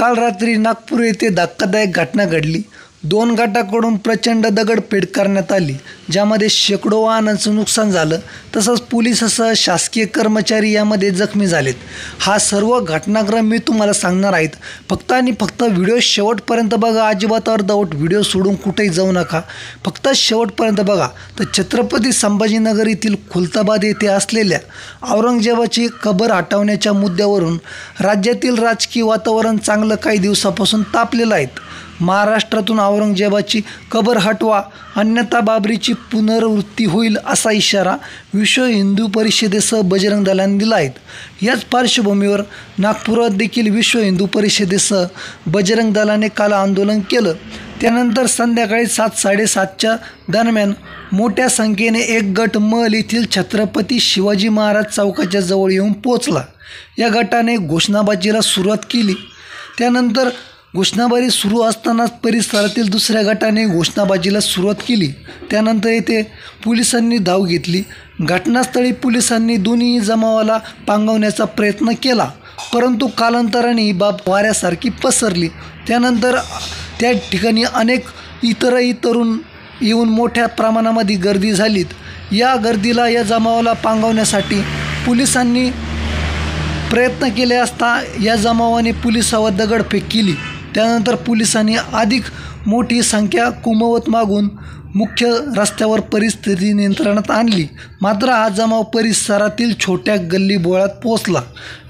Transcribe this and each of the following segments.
काल रात्री नागपूर येथे धक्कादायक घटना घडली। 2 गटाकडून प्रचंड दगडफेक करण्यात आली, ज्यामध्ये शेकडो वाहनांचं नुकसान झालं। तसंच पोलिसासह शासकीय कर्मचारी यामध्ये जखमी झालेत। हा सर्व घटनाक्रम मी तुम्हाला सांगणार आहेत। फक्त आणि फक्त व्हिडिओ शेवटपर्यंत बघा, अजिबात अर्धवट व्हिडिओ सोडून कुठेही जाऊ नका, फक्त शेवटपर्यंत बघा। तर छत्रपती संभाजीनगर येथील खुलताबाद येथे असलेल्या औरंगजेबाची कबर हटवण्याच्या मुद्द्यावरून राज्यातील राजकीय वातावरण चांगलं काही दिवसापासून तापलेलं आहे। महाराष्ट्रातून औरंगजेबाची कबर हटवा, अन्यथा बाबरीची पुनरावृत्ती होईल असा इशारा विश्व हिंदू परिषदेसह बजरंग दलाने दिला आहे। याच पार्श्वभूमीवर नागपुरात देखील विश्व हिंदू परिषदेसह बजरंग दलाने काल आंदोलन केलं। त्यानंतर संध्याकाळी 7-7:30च्या दरम्यान मोठ्या संख्येने एक गट महल येथील छत्रपती शिवाजी महाराज चौकाच्या जवळ येऊन पोहोचला। या गटाने घोषणाबाजीला सुरुवात केली। त्यानंतर घोषणाबाजी सुरू असतानाच परिसरातील दुसऱ्या गटाने घोषणाबाजीला सुरुवात केली। त्यानंतर येथे पोलिसांनी धाव घेतली। घटनास्थळी पोलिसांनी दोन्ही जमावाला पांगवण्याचा प्रयत्न केला, परंतु कालांतराने ही बाब वाऱ्यासारखी पसरली। त्यानंतर त्या ठिकाणी अनेक इतरही तरुण येऊन मोठ्या प्रमाणामध्ये गर्दी झालीत। या गर्दीला या जमावाला पांगवण्यासाठी पोलिसांनी प्रयत्न केले असता या जमावाने पोलिसावर दगडफेक केली। त्यानंतर पोलिसांनी अधिक मोठी संख्या कुमवत मागून मुख्य रस्त्यावर परिस्थिती नियंत्रणात आणली। मात्र हा जमाव परिसरातील छोट्या गल्लीबोळात पोहोचला।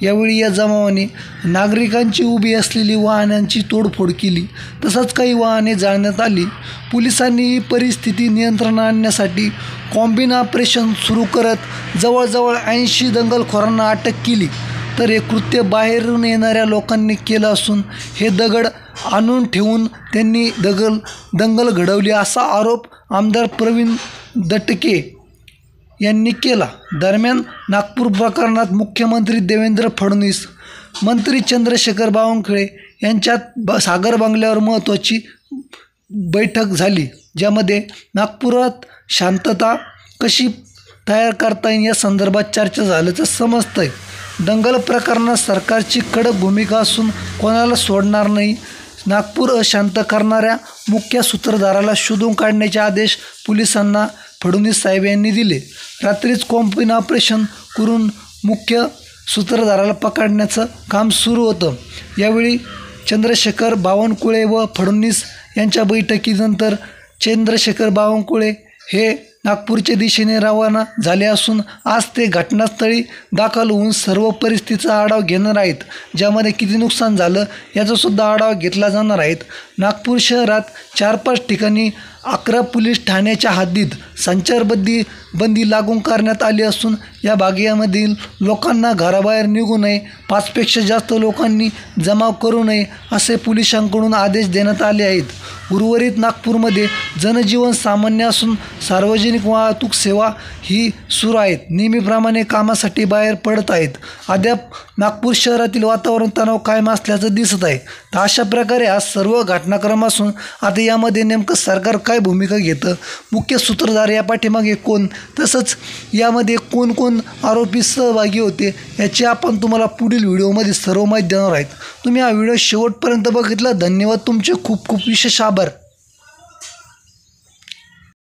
यावेळी या जमावाने नागरिकांची उभी असलेली वाहनांची तोडफोड केली, तसंच काही वाहने जाळण्यात आली। पोलिसांनी ही परिस्थिती नियंत्रणात आणण्यासाठी कॉम्बिन ऑपरेशन सुरू करत जवळजवळ 80 दंगलखोरांना अटक केली। तर हे कृत्य बाहेरून येणाऱ्या लोकांनी केलं असून हे दगड आणून ठेवून त्यांनी दंगल घडवली असा आरोप आमदार प्रवीण दटके यांनी केला। दरम्यान नागपूर प्रकरणात मुख्यमंत्री देवेंद्र फडणवीस, मंत्री चंद्रशेखर बावनकुळे यांच्यात सागर बंगल्यावर महत्त्वाची बैठक झाली, ज्यामध्ये नागपुरात शांतता कशी तयार करता येईल या संदर्भात चर्चा झाल्याचं समजतंय। दंगल प्रकरणात सरकारची कडक भूमिका असून कोणाला सोडणार नाही। नागपूर अशांत करणाऱ्या मुख्य सूत्रधाराला शोधून काढण्याचे आदेश पोलिसांना फडणवीस साहेब यांनी दिले। रात्रीच कॉम्बिन ऑपरेशन करून मुख्य सूत्रधाराला पकडण्याचं काम सुरू होतं। यावेळी चंद्रशेखर बावनकुळे व फडणवीस यांच्या बैठकीनंतर चंद्रशेखर बावनकुळे हे नागपूरच्या दिशेने रवाना झाले असून आज ते घटनास्थळी दाखल होऊन सर्व परिस्थितीचा आढावा घेणार आहेत, ज्यामध्ये किती नुकसान झालं याचासुद्धा आढावा घेतला जाणार आहे। नागपूर शहरात 4-5 ठिकाणी 11 पोलीस ठाण्याच्या हद्दीत संचारबंदी लागू करण्यात आली असून या भागामधील लोकांना घराबाहेर निघू नये, 5पेक्षा जास्त लोकांनी जमाव करू नये असे पोलिसांकडून आदेश देण्यात आले आहेत। उर्वरित नागपूरमध्ये जनजीवन सामान्य असून सार्वजनिक वाहतूक सेवा ही सुरू आहेत, नेहमीप्रमाणे कामासाठी बाहेर पडत आहेत। अद्याप नागपूर शहरातील वातावरण तणाव कायम असल्याचं दिसत आहे। तर अशा प्रकारे हा सर्व घटनाक्रम असून आता यामध्ये नेमकं सरकार काय भूमिका घेतं, मुख्य सूत्रधार या पाठीमागे कोण, तसंच यामध्ये कोण आरोपी सहभागी होते याची आपण तुम्हाला पुढील व्हिडिओमध्ये सर्व माहिती देणार आहेत। तुम्ही हा व्हिडिओ शेवटपर्यंत बघितला, धन्यवाद। तुमचे खूप खूप विशेष आभार।